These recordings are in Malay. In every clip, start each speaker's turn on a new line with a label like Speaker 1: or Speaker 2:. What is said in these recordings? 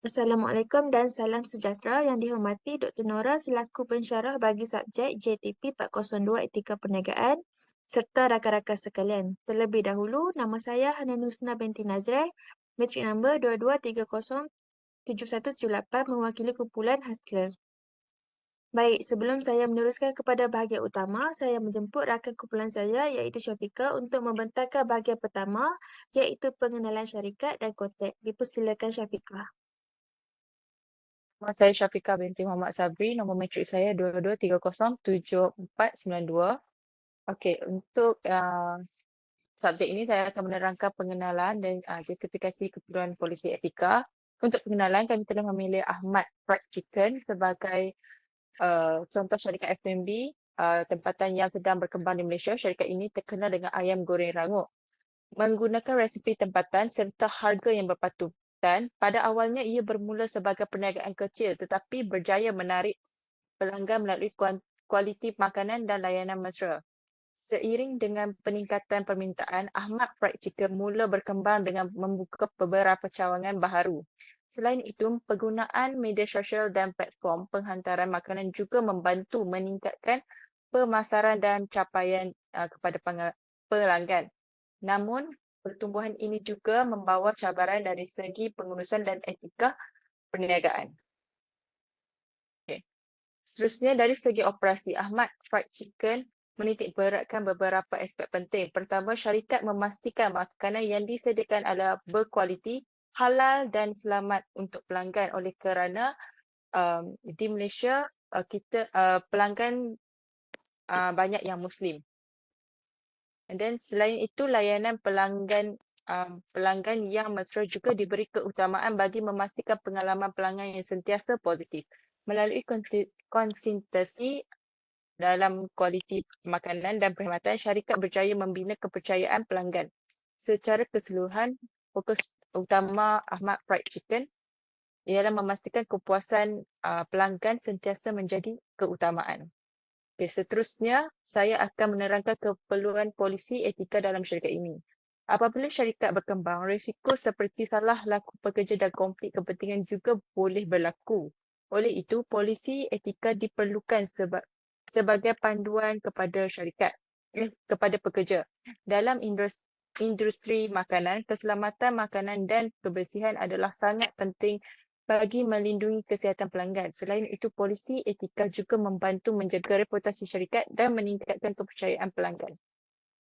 Speaker 1: Assalamualaikum dan salam sejahtera yang dihormati Dr. Nora selaku pensyarah bagi subjek JTP 402 Etika Perniagaan serta rakan-rakan sekalian. Terlebih dahulu, nama saya Hanan Husna binti Nazreh, matrik nombor 22307178 mewakili kumpulan Hustler. Baik, sebelum saya meneruskan kepada bahagian utama, saya menjemput rakan kumpulan saya iaitu Syafiqah untuk membentangkan bahagian pertama iaitu pengenalan syarikat dan konteks. Dipersilakan Syafiqah.
Speaker 2: Nama saya Syafiqah binti Muhammad Sabri, nombor matrik saya 22307492. Okey, untuk subjek ini saya akan menerangkan pengenalan dan justifikasi keperluan polisi etika. Untuk pengenalan, kami telah memilih Ahmad Fried Chicken sebagai contoh syarikat F&B tempatan yang sedang berkembang di Malaysia. Syarikat ini terkenal dengan ayam goreng rangup. Menggunakan resipi tempatan serta harga yang berpatutan, pada awalnya ia bermula sebagai perniagaan kecil tetapi berjaya menarik pelanggan melalui kualiti makanan dan layanan mesra. Seiring dengan peningkatan permintaan, Ahmad Fried Chicken mula berkembang dengan membuka beberapa cawangan baharu. Selain itu, penggunaan media sosial dan platform penghantaran makanan juga membantu meningkatkan pemasaran dan capaian kepada pelanggan. Namun, pertumbuhan ini juga membawa cabaran dari segi pengurusan dan etika perniagaan. Okay. Seterusnya, dari segi operasi, Ahmad Fried Chicken menitik beratkan beberapa aspek penting. Pertama, syarikat memastikan makanan yang disediakan adalah berkualiti, halal dan selamat untuk pelanggan oleh kerana di Malaysia kita pelanggan banyak yang Muslim. And then selain itu layanan pelanggan yang mesra juga diberi keutamaan bagi memastikan pengalaman pelanggan yang sentiasa positif. Melalui konsistensi dalam kualiti makanan dan perkhidmatan, syarikat berjaya membina kepercayaan pelanggan. Secara keseluruhan, fokus utama Ahmad Fried Chicken ialah memastikan kepuasan pelanggan sentiasa menjadi keutamaan. Okay, seterusnya, saya akan menerangkan keperluan polisi etika dalam syarikat ini. Apabila syarikat berkembang, risiko seperti salah laku pekerja dan konflik kepentingan juga boleh berlaku. Oleh itu, polisi etika diperlukan sebagai panduan kepada kepada pekerja. Dalam industri makanan, keselamatan makanan dan kebersihan adalah sangat penting bagi melindungi kesihatan pelanggan. Selain itu, polisi etika juga membantu menjaga reputasi syarikat dan meningkatkan kepercayaan pelanggan.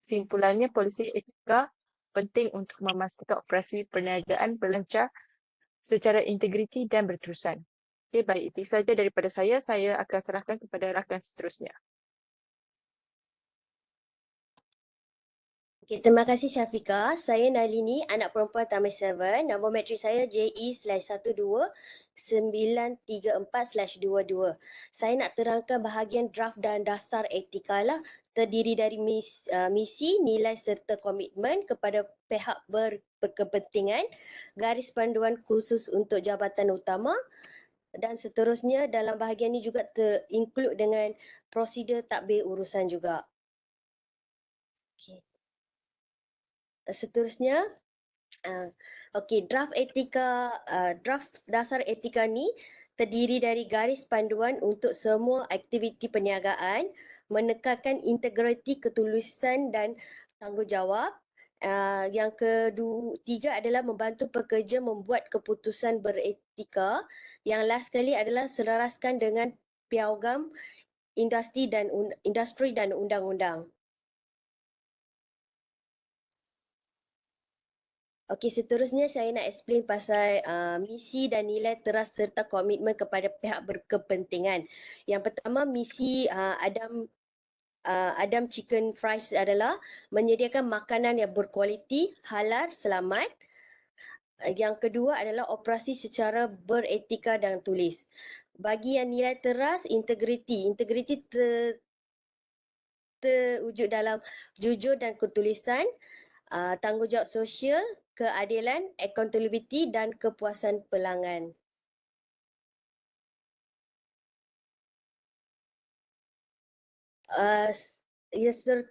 Speaker 2: Kesimpulannya, polisi etika penting untuk memastikan operasi perniagaan berlancar secara integriti dan berterusan. Okey, baik. Itu saja daripada saya. Saya akan serahkan kepada rakan seterusnya.
Speaker 3: Okay, terima kasih Syafiqah. Saya Nalini, anak perempuan Taman 7. Nombor matrik saya JE/12934/22. Saya nak terangkan bahagian draft dan dasar etika lah. Terdiri dari misi, nilai serta komitmen kepada pihak berkepentingan, garis panduan khusus untuk jabatan utama dan seterusnya. Dalam bahagian ini juga include dengan prosedur tadbir urusan juga. Okay. Seterusnya, draft dasar etika ni terdiri dari garis panduan untuk semua aktiviti perniagaan, menekankan integriti, ketulusan dan tanggungjawab. Yang ketiga adalah membantu pekerja membuat keputusan beretika. Yang last sekali adalah selaraskan dengan piagam industri dan undang-undang. Okey, seterusnya saya nak explain pasal misi dan nilai teras serta komitmen kepada pihak berkepentingan. Yang pertama, misi Adam Chicken Fries adalah menyediakan makanan yang berkualiti, halal, selamat. Yang kedua adalah operasi secara beretika dan tulis. Bagi yang nilai teras, integriti. Integriti terwujud dalam jujur dan ketulisan, tanggungjawab sosial, keadilan, accountability dan kepuasan pelanggan.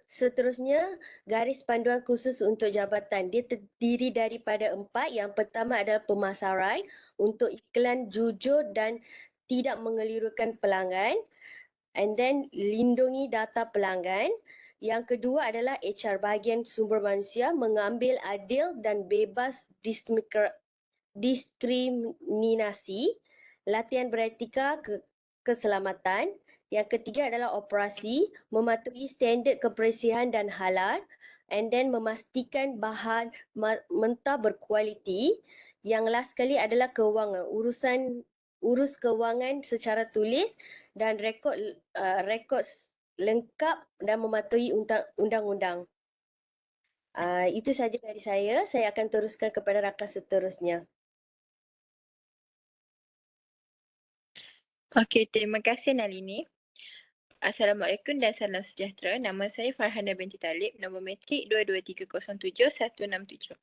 Speaker 3: Seterusnya, garis panduan khusus untuk jabatan. Dia terdiri daripada 4. Yang pertama adalah pemasaran untuk iklan jujur dan tidak mengelirukan pelanggan. And then lindungi data pelanggan. Yang kedua adalah HR, bahagian sumber manusia, mengambil adil dan bebas diskriminasi, latihan beretika keselamatan. Yang ketiga adalah operasi, mematuhi standard kebersihan dan halal, and then memastikan bahan mentah berkualiti. Yang last sekali adalah kewangan, urus kewangan secara tulis dan rekod lengkap dan mematuhi undang-undang. Itu saja dari saya. Saya akan teruskan kepada rakan seterusnya.
Speaker 4: Okey, terima kasih Nalini. Assalamualaikum dan salam sejahtera. Nama saya Farhana binti Talib, nombor metrik 22307167.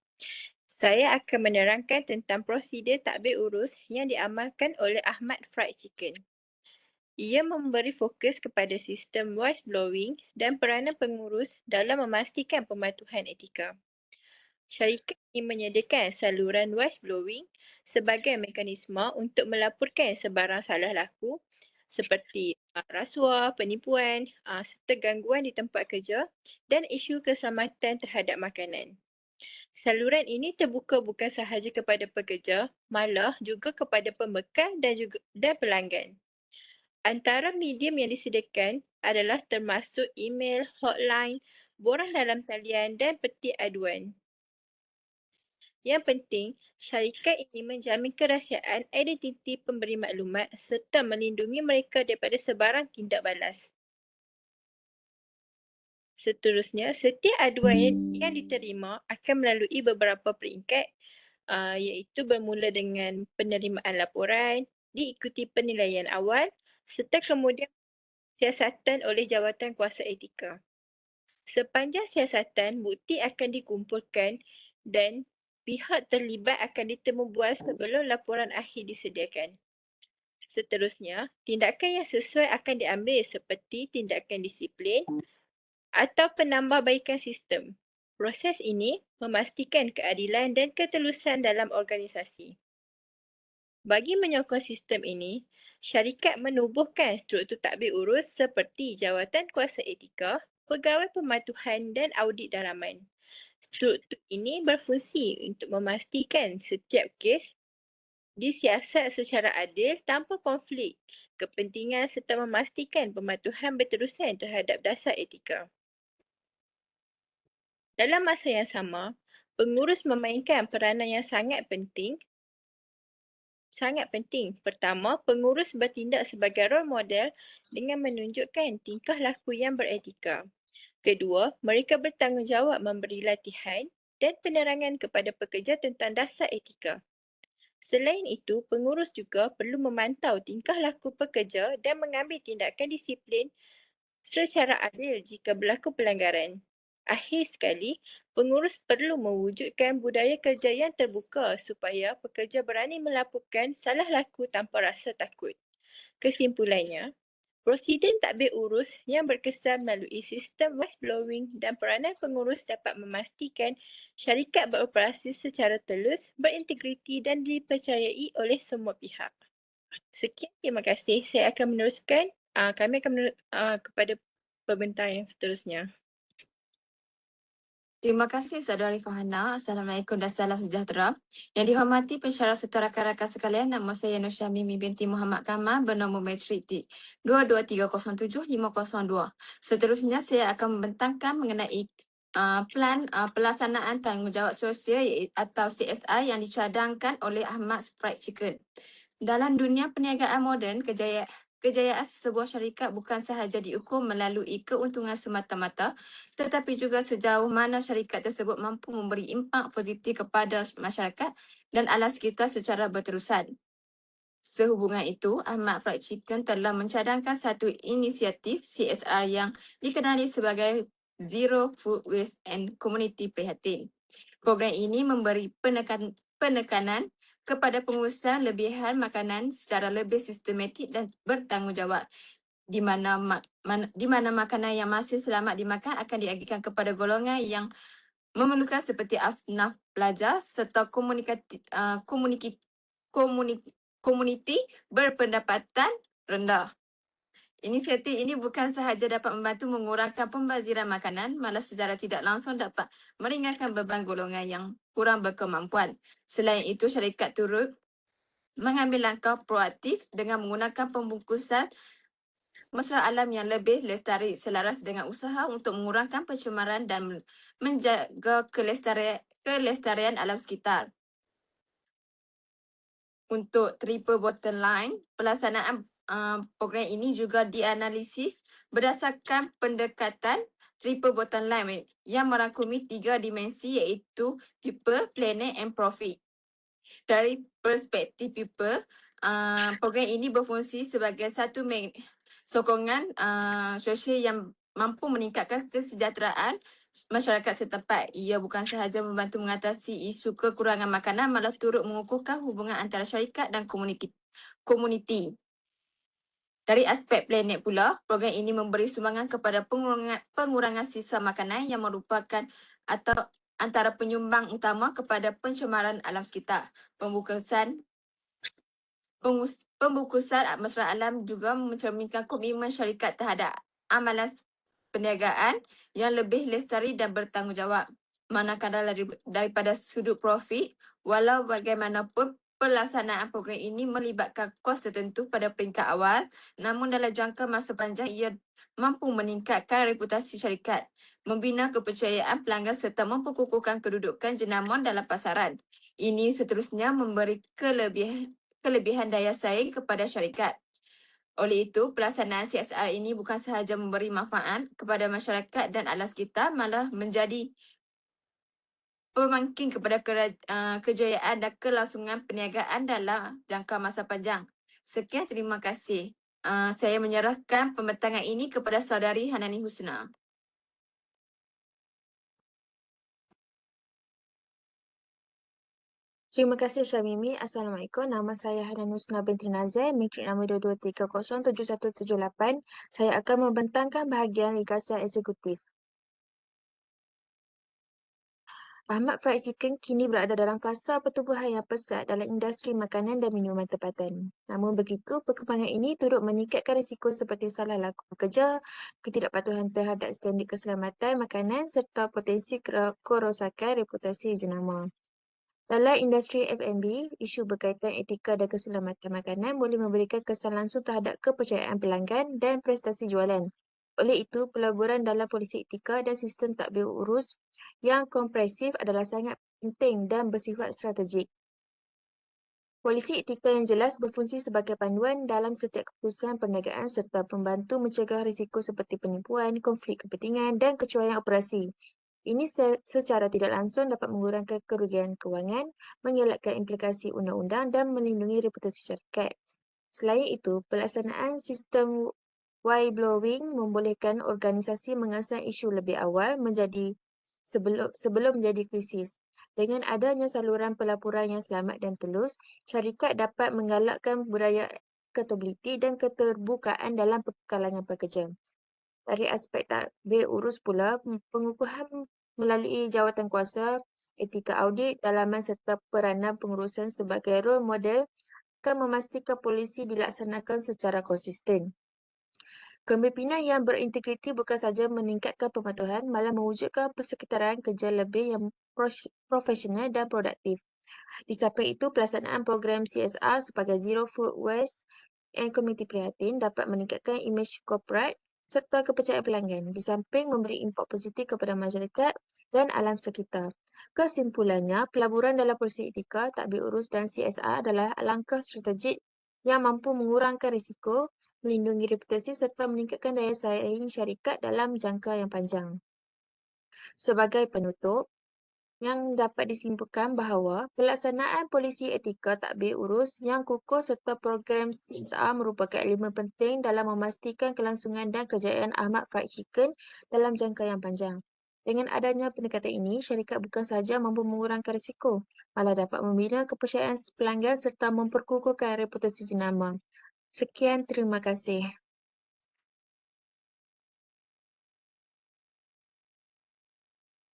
Speaker 4: Saya akan menerangkan tentang prosedur tadbir urus yang diamalkan oleh Ahmad Fried Chicken. Ia memberi fokus kepada sistem whistleblowing dan peranan pengurus dalam memastikan pematuhan etika. Syarikat ini menyediakan saluran whistleblowing sebagai mekanisme untuk melaporkan sebarang salah laku seperti rasuah, penipuan, serta gangguan di tempat kerja dan isu keselamatan terhadap makanan. Saluran ini terbuka bukan sahaja kepada pekerja, malah juga kepada pembekal dan pelanggan. Antara medium yang disediakan adalah termasuk email, hotline, borang dalam talian dan peti aduan. Yang penting, syarikat ini menjamin kerahsiaan identiti pemberi maklumat serta melindungi mereka daripada sebarang tindak balas. Seterusnya, setiap aduan yang diterima akan melalui beberapa peringkat iaitu bermula dengan penerimaan laporan, diikuti penilaian awal serta kemudian siasatan oleh Jawatan Kuasa Etika. Sepanjang siasatan, bukti akan dikumpulkan dan pihak terlibat akan ditemu bual sebelum laporan akhir disediakan. Seterusnya, tindakan yang sesuai akan diambil seperti tindakan disiplin atau penambahbaikan sistem. Proses ini memastikan keadilan dan ketelusan dalam organisasi. Bagi menyokong sistem ini, syarikat menubuhkan struktur tadbir urus seperti Jawatan Kuasa Etika, Pegawai Pematuhan dan Audit Dalaman. Struktur ini berfungsi untuk memastikan setiap kes disiasat secara adil tanpa konflik kepentingan serta memastikan pematuhan berterusan terhadap dasar etika. Dalam masa yang sama, pengurus memainkan peranan yang sangat penting. Pertama, pengurus bertindak sebagai role model dengan menunjukkan tingkah laku yang beretika. Kedua, mereka bertanggungjawab memberi latihan dan penerangan kepada pekerja tentang dasar etika. Selain itu, pengurus juga perlu memantau tingkah laku pekerja dan mengambil tindakan disiplin secara adil jika berlaku pelanggaran. Akhir sekali, pengurus perlu mewujudkan budaya kerja yang terbuka supaya pekerja berani melaporkan salah laku tanpa rasa takut. Kesimpulannya, prosedur tadbir urus yang berkesan melalui sistem whistleblowing dan peranan pengurus dapat memastikan syarikat beroperasi secara telus, berintegriti dan dipercayai oleh semua pihak. Sekian, terima kasih. Saya akan meneruskan, kami akan kepada pembentang yang seterusnya.
Speaker 5: Terima kasih Saudari Farhana. Assalamualaikum dan salam sejahtera. Yang dihormati pensyarah serta rakan-rakan sekalian, nama saya Nur Syamimi binti Muhammad Kamal bernombor matrik 22307502. Seterusnya saya akan membentangkan mengenai plan pelaksanaan tanggungjawab sosial atau CSR yang dicadangkan oleh Ahmad Fried Chicken. Dalam dunia perniagaan moden, kejayaan sebuah syarikat bukan sahaja diukur melalui keuntungan semata-mata, tetapi juga sejauh mana syarikat tersebut mampu memberi impak positif kepada masyarakat dan alam sekitar secara berterusan. Sehubungan itu, Ahmad Fried Chicken telah mencadangkan satu inisiatif CSR yang dikenali sebagai Zero Food Waste and Community Prihatin. Program ini memberi penekanan kepada pengurusan lebihan makanan secara lebih sistematik dan bertanggungjawab. di mana makanan yang masih selamat dimakan akan diagihkan kepada golongan yang memerlukan seperti asnaf pelajar serta komuniti berpendapatan rendah. Inisiatif ini bukan sahaja dapat membantu mengurangkan pembaziran makanan, malah secara tidak langsung dapat meringankan beban golongan yang kurang berkemampuan. Selain itu, syarikat turut mengambil langkah proaktif dengan menggunakan pembungkusan mesra alam yang lebih lestari selaras dengan usaha untuk mengurangkan pencemaran dan menjaga kelestarian alam sekitar. Untuk triple bottom line, pelaksanaan program ini juga dianalisis berdasarkan pendekatan triple bottom line yang merangkumi 3 dimensi iaitu people, planet and profit. Dari perspektif people, program ini berfungsi sebagai satu sokongan sosial yang mampu meningkatkan kesejahteraan masyarakat setempat. Ia bukan sahaja membantu mengatasi isu kekurangan makanan, malah turut mengukuhkan hubungan antara syarikat dan komuniti. Dari aspek planet pula, program ini memberi sumbangan kepada pengurangan sisa makanan yang merupakan atau antara penyumbang utama kepada pencemaran alam sekitar. Pembungkusan mesra alam juga mencerminkan komitmen syarikat terhadap amalan perniagaan yang lebih lestari dan bertanggungjawab. Manakala daripada sudut profit, walau bagaimanapun pelaksanaan program ini melibatkan kos tertentu pada peringkat awal, namun dalam jangka masa panjang ia mampu meningkatkan reputasi syarikat, membina kepercayaan pelanggan serta memperkukuhkan kedudukan jenama dalam pasaran. Ini seterusnya memberi kelebihan daya saing kepada syarikat. Oleh itu, pelaksanaan CSR ini bukan sahaja memberi manfaat kepada masyarakat dan alam sekitar, malah menjadi pemangkin kepada kejayaan dan kelangsungan perniagaan dalam jangka masa panjang. Sekian, terima kasih. Saya menyerahkan pembentangan ini kepada Saudari Hanani Husna.
Speaker 1: Terima kasih Syamimi. Assalamualaikum. Nama saya Hanan Husna binti Nazir, matrik nama 22307178. Saya akan membentangkan bahagian ringkasan eksekutif. Ahmad Fried Chicken kini berada dalam fasa pertumbuhan yang pesat dalam industri makanan dan minuman tempatan. Namun begitu, perkembangan ini turut meningkatkan risiko seperti salah laku bekerja, ketidakpatuhan terhadap standard keselamatan makanan serta potensi kerosakan reputasi jenama. Dalam industri F&B, isu berkaitan etika dan keselamatan makanan boleh memberikan kesan langsung terhadap kepercayaan pelanggan dan prestasi jualan. Oleh itu, pelaburan dalam polisi etika dan sistem tadbir urus yang komprehensif adalah sangat penting dan bersifat strategik. Polisi etika yang jelas berfungsi sebagai panduan dalam setiap keputusan perniagaan serta membantu mencegah risiko seperti penipuan, konflik kepentingan dan kecuaian operasi. Ini secara tidak langsung dapat mengurangkan kerugian kewangan, mengelakkan implikasi undang-undang dan melindungi reputasi syarikat. Selain itu, pelaksanaan sistem whistleblowing membolehkan organisasi mengesan isu lebih awal sebelum menjadi krisis. Dengan adanya saluran pelaporan yang selamat dan telus, syarikat dapat menggalakkan budaya accountability dan keterbukaan dalam kalangan pekerja. Dari aspek tadbir urus pula, pengukuhan melalui jawatan kuasa, etika audit, dalaman serta peranan pengurusan sebagai role model akan memastikan polisi dilaksanakan secara konsisten. Kepimpinan yang berintegriti bukan sahaja meningkatkan pematuhan, malah mewujudkan persekitaran kerja lebih yang profesional dan produktif. Di samping itu, pelaksanaan program CSR sebagai Zero Food Waste and Community Prihatin dapat meningkatkan imej korporat serta kepercayaan pelanggan, di samping memberi impak positif kepada masyarakat dan alam sekitar. Kesimpulannya, pelaburan dalam polisi etika, tadbir urus dan CSR adalah langkah strategik yang mampu mengurangkan risiko, melindungi reputasi serta meningkatkan daya saing syarikat dalam jangka yang panjang. Sebagai penutup, yang dapat disimpulkan bahawa pelaksanaan polisi etika tadbir urus yang kukuh serta program CSR merupakan elemen penting dalam memastikan kelangsungan dan kejayaan Ahmad Fried Chicken dalam jangka yang panjang. Dengan adanya pendekatan ini, syarikat bukan sahaja mampu mengurangkan risiko, malah dapat membina kepercayaan pelanggan serta memperkukuhkan reputasi jenama. Sekian, terima kasih.